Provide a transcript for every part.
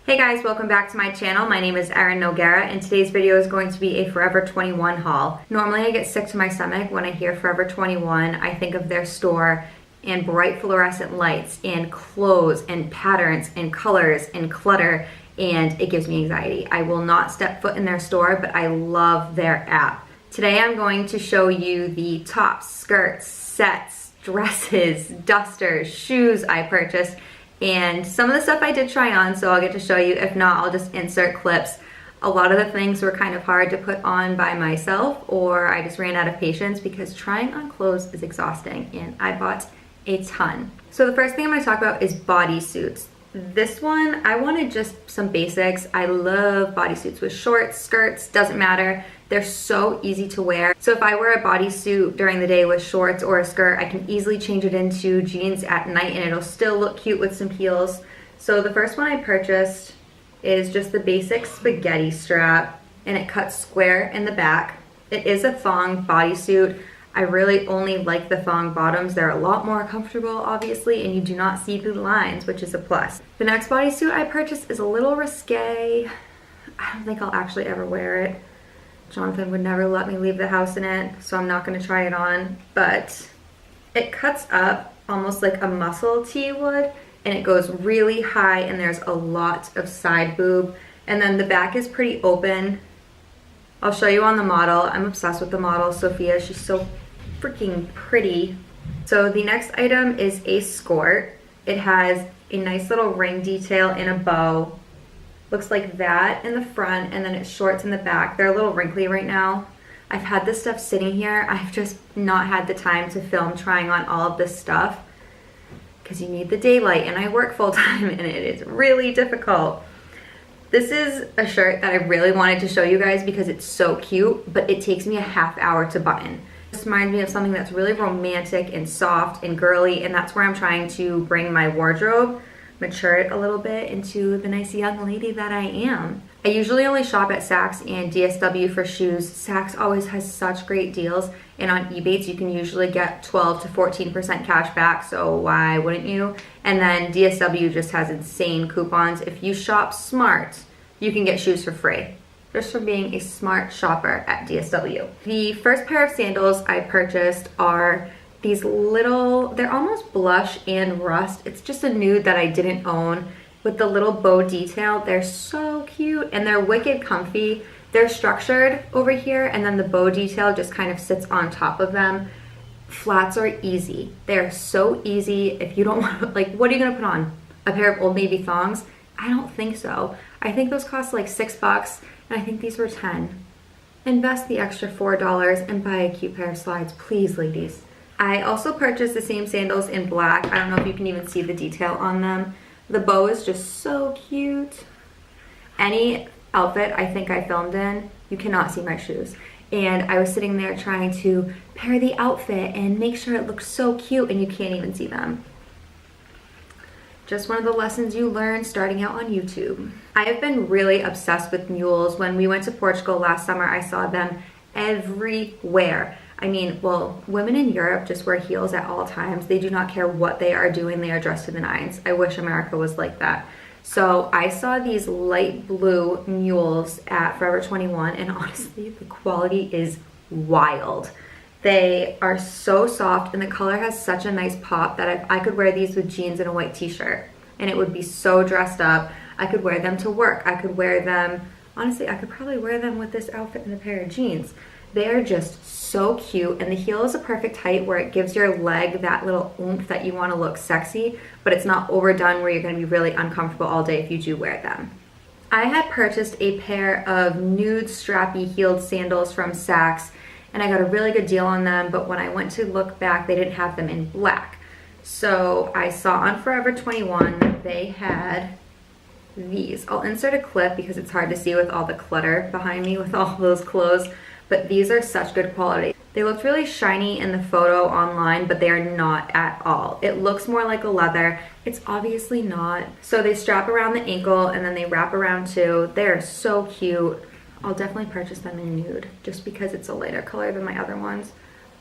Hey guys, welcome back to my channel. My name is Erin Nogueira and today's video is going to be a Forever 21 haul. Normally I get sick to my stomach when I hear Forever 21. I think of their store and bright fluorescent lights and clothes and patterns and colors and clutter, and it gives me anxiety. I will not step foot in their store, but I love their app. Today I'm going to show you the tops, skirts, sets, dresses, dusters, shoes I purchased, and some of the stuff I did try on, so I'll get to show you. If not, I'll just insert clips. A lot of the things were kind of hard to put on by myself, or I just ran out of patience because trying on clothes is exhausting, and I bought a ton. So the first thing I'm going to talk about is bodysuits. This one, I wanted just some basics. I love bodysuits with shorts, skirts, doesn't matter. They're so easy to wear. So if I wear a bodysuit during the day with shorts or a skirt, I can easily change it into jeans at night and it'll still look cute with some heels. So the first one I purchased is just the basic spaghetti strap, and it cuts square in the back. It is a thong bodysuit. I really only like the thong bottoms. They're a lot more comfortable, obviously, and you do not see the lines, which is a plus. The next bodysuit I purchased is a little risque. I don't think I'll actually ever wear it. Jonathan would never let me leave the house in it, so I'm not going to try it on, but it cuts up almost like a muscle tee would, and it goes really high, and there's a lot of side boob, and then the back is pretty open. I'll show you on the model. I'm obsessed with the model, Sophia. She's so freaking pretty. So the next item is a skirt. It has a nice little ring detail and a bow. Looks like that in the front, and then it's shorts in the back. They're a little wrinkly right now. I've had this stuff sitting here. I've just not had the time to film trying on all of this stuff because you need the daylight, and I work full time and it is really difficult. This is a shirt that I really wanted to show you guys because it's so cute, but it takes me a half hour to button. This reminds me of something that's really romantic and soft and girly, and that's where I'm trying to bring my wardrobe, mature it a little bit into the nice young lady that I am. I usually only shop at Saks and DSW for shoes. Saks always has such great deals, and on Ebates you can usually get 12 to 14% cash back, so why wouldn't you? And then DSW just has insane coupons. If you shop smart, you can get shoes for free, just for being a smart shopper at DSW. The first pair of sandals I purchased are these little, they're almost blush and rust. It's just a nude that I didn't own with the little bow detail. They're so cute and they're wicked comfy. They're structured over here, and then the bow detail just kind of sits on top of them. Flats are easy. They're so easy. If you don't want, like, what are you gonna put on? A pair of Old Navy thongs? I don't think so. I think those cost like $6, and I think these were 10. Invest the extra $4 and buy a cute pair of slides, please, ladies. I also purchased the same sandals in black. I don't know if you can even see the detail on them. The bow is just so cute. Any outfit I think I filmed in, you cannot see my shoes. And I was sitting there trying to pair the outfit and make sure it looked so cute, and you can't even see them. Just one of the lessons you learn starting out on YouTube. I have been really obsessed with mules. When we went to Portugal last summer, I saw them everywhere. I mean, well, women in Europe just wear heels at all times. They do not care what they are doing. They are dressed to the nines. I wish America was like that. So I saw these light blue mules at Forever 21, and honestly, the quality is wild. They are so soft, and the color has such a nice pop that I could wear these with jeans and a white t-shirt, and it would be so dressed up. I could wear them to work. I could wear them, honestly, I could probably wear them with this outfit and a pair of jeans. They are just so cute, and the heel is a perfect height where it gives your leg that little oomph that you want to look sexy, but it's not overdone where you're going to be really uncomfortable all day if you do wear them. I had purchased a pair of nude strappy heeled sandals from Saks, and I got a really good deal on them, but when I went to look back, they didn't have them in black. So I saw on Forever 21 that they had these. I'll insert a clip because it's hard to see with all the clutter behind me with all those clothes, but these are such good quality. They looked really shiny in the photo online, but they are not at all. It looks more like a leather. It's obviously not. So they strap around the ankle and then they wrap around too. They are so cute. I'll definitely purchase them in nude just because it's a lighter color than my other ones.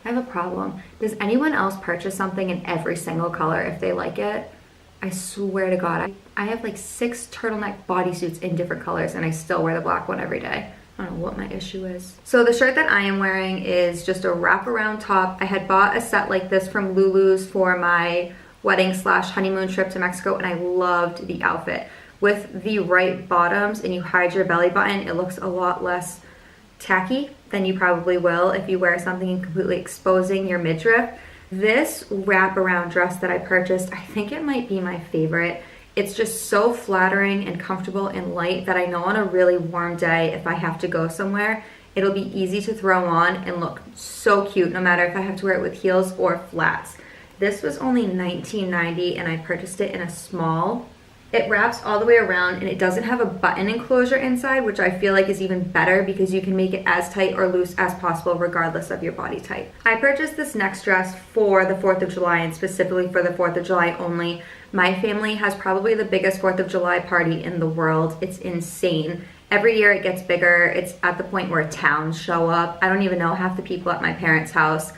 I have a problem. Does anyone else purchase something in every single color if they like it? I swear to God, I have like 6 turtleneck bodysuits in different colors and I still wear the black one every day. I don't know what my issue is. So the shirt that I am wearing is just a wraparound top. I had bought a set like this from Lulu's for my wedding / honeymoon trip to Mexico, and I loved the outfit. With the right bottoms and you hide your belly button, it looks a lot less tacky than you probably will if you wear something completely exposing your midriff. This wraparound dress that I purchased, I think it might be my favorite. It's just so flattering and comfortable and light that I know on a really warm day, if I have to go somewhere, it'll be easy to throw on and look so cute, no matter if I have to wear it with heels or flats. This was only $19.90 and I purchased it in a small. It wraps all the way around and it doesn't have a button enclosure inside, which I feel like is even better because you can make it as tight or loose as possible regardless of your body type. I purchased this next dress for the 4th of July and specifically for the 4th of July only. My family has probably the biggest 4th of July party in the world. It's insane. Every year it gets bigger. It's at the point where towns show up. I don't even know half the people at my parents' house.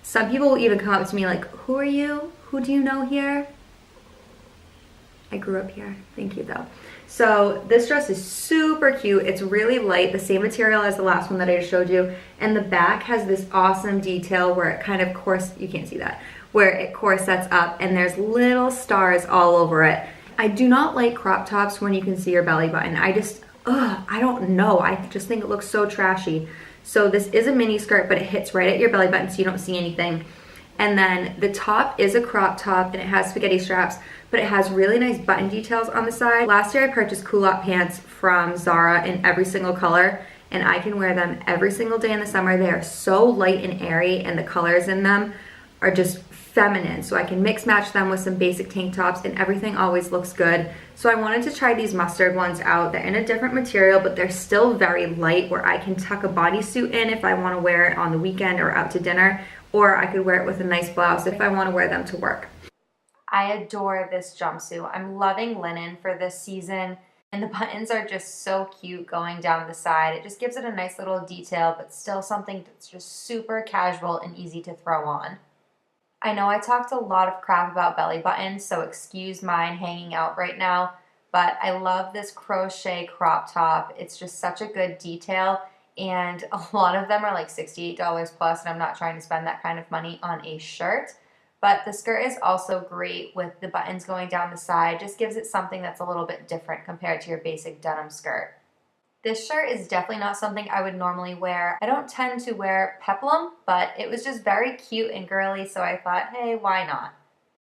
Some people will even come up to me like, who are you? Who do you know here? I grew up here. Thank you though. So this dress is super cute. It's really light, the same material as the last one that I just showed you. And the back has this awesome detail where it kind of you can't see that, where it corsets up and there's little stars all over it. I do not like crop tops when you can see your belly button. I don't know. I just think it looks so trashy. So this is a mini skirt, but it hits right at your belly button so you don't see anything. And then the top is a crop top and it has spaghetti straps, but it has really nice button details on the side. Last year I purchased culotte pants from Zara in every single color and I can wear them every single day in the summer. They are so light and airy and the colors in them are just feminine. So I can mix match them with some basic tank tops and everything always looks good. So I wanted to try these mustard ones out. They're in a different material, but they're still very light where I can tuck a bodysuit in if I want to wear it on the weekend or out to dinner, or I could wear it with a nice blouse if I want to wear them to work. I adore this jumpsuit. I'm loving linen for this season, and the buttons are just so cute going down the side. It just gives it a nice little detail, but still something that's just super casual and easy to throw on. I know I talked a lot of crap about belly buttons, so excuse mine hanging out right now, but I love this crochet crop top. It's just such a good detail, and a lot of them are like $68 plus, and I'm not trying to spend that kind of money on a shirt. But the skirt is also great with the buttons going down the side. Just gives it something that's a little bit different compared to your basic denim skirt. This shirt is definitely not something I would normally wear. I don't tend to wear peplum, but it was just very cute and girly, so I thought, hey, why not?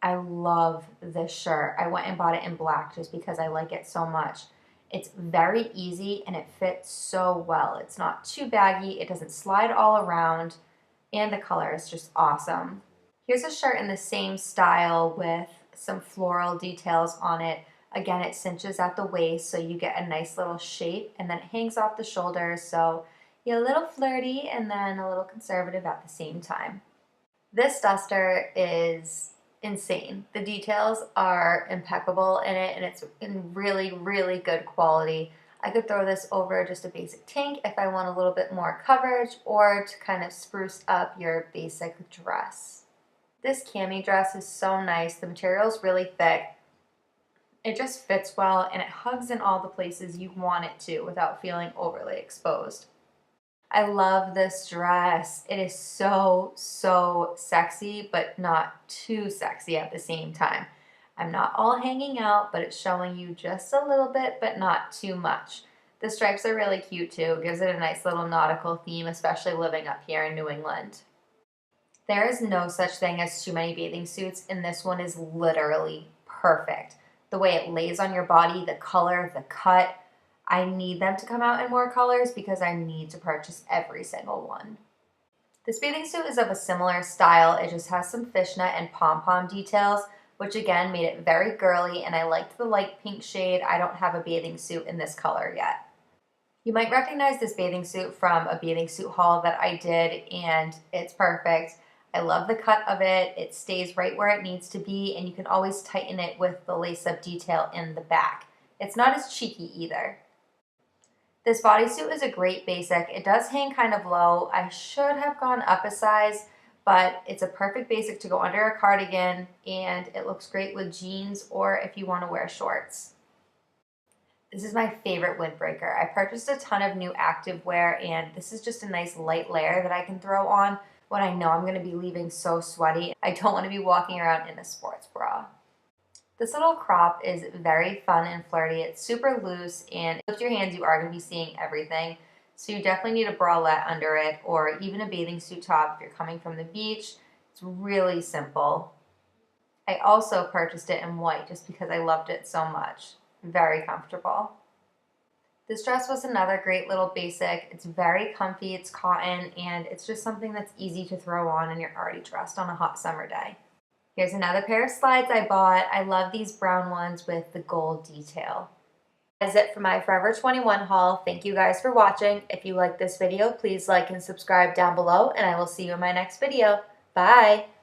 I love this shirt. I went and bought it in black just because I like it so much. It's very easy and it fits so well. It's not too baggy, it doesn't slide all around, and the color is just awesome. Here's a shirt in the same style with some floral details on it. Again, it cinches at the waist so you get a nice little shape, and then it hangs off the shoulders so you're a little flirty and then a little conservative at the same time. This duster is insane. The details are impeccable in it and it's in really, really good quality. I could throw this over just a basic tank if I want a little bit more coverage or to kind of spruce up your basic dress. This cami dress is so nice. The material is really thick. It just fits well and it hugs in all the places you want it to without feeling overly exposed. I love this dress. It is so, so sexy, but not too sexy at the same time. I'm not all hanging out, but it's showing you just a little bit, but not too much. The stripes are really cute too. It gives it a nice little nautical theme, especially living up here in New England. There is no such thing as too many bathing suits, and this one is literally perfect. The way it lays on your body, the color, the cut. I need them to come out in more colors because I need to purchase every single one. This bathing suit is of a similar style. It just has some fishnet and pom-pom details, which again made it very girly, and I liked the light pink shade. I don't have a bathing suit in this color yet. You might recognize this bathing suit from a bathing suit haul that I did, and it's perfect. I love the cut of it. It stays right where it needs to be, and you can always tighten it with the lace-up detail in the back. It's not as cheeky either. This bodysuit is a great basic. It does hang kind of low. I should have gone up a size, but it's a perfect basic to go under a cardigan, and it looks great with jeans or if you want to wear shorts. This is my favorite windbreaker. I purchased a ton of new activewear, and this is just a nice light layer that I can throw on when I know I'm going to be leaving so sweaty. I don't want to be walking around in a sports bra. This little crop is very fun and flirty. It's super loose, and lift your hands, you are going to be seeing everything. So you definitely need a bralette under it, or even a bathing suit top if you're coming from the beach. It's really simple. I also purchased it in white just because I loved it so much. Very comfortable. This dress was another great little basic. It's very comfy, it's cotton, and it's just something that's easy to throw on and you're already dressed on a hot summer day. Here's another pair of slides I bought. I love these brown ones with the gold detail. That is it for my Forever 21 haul. Thank you guys for watching. If you like this video, please like and subscribe down below, and I will see you in my next video. Bye!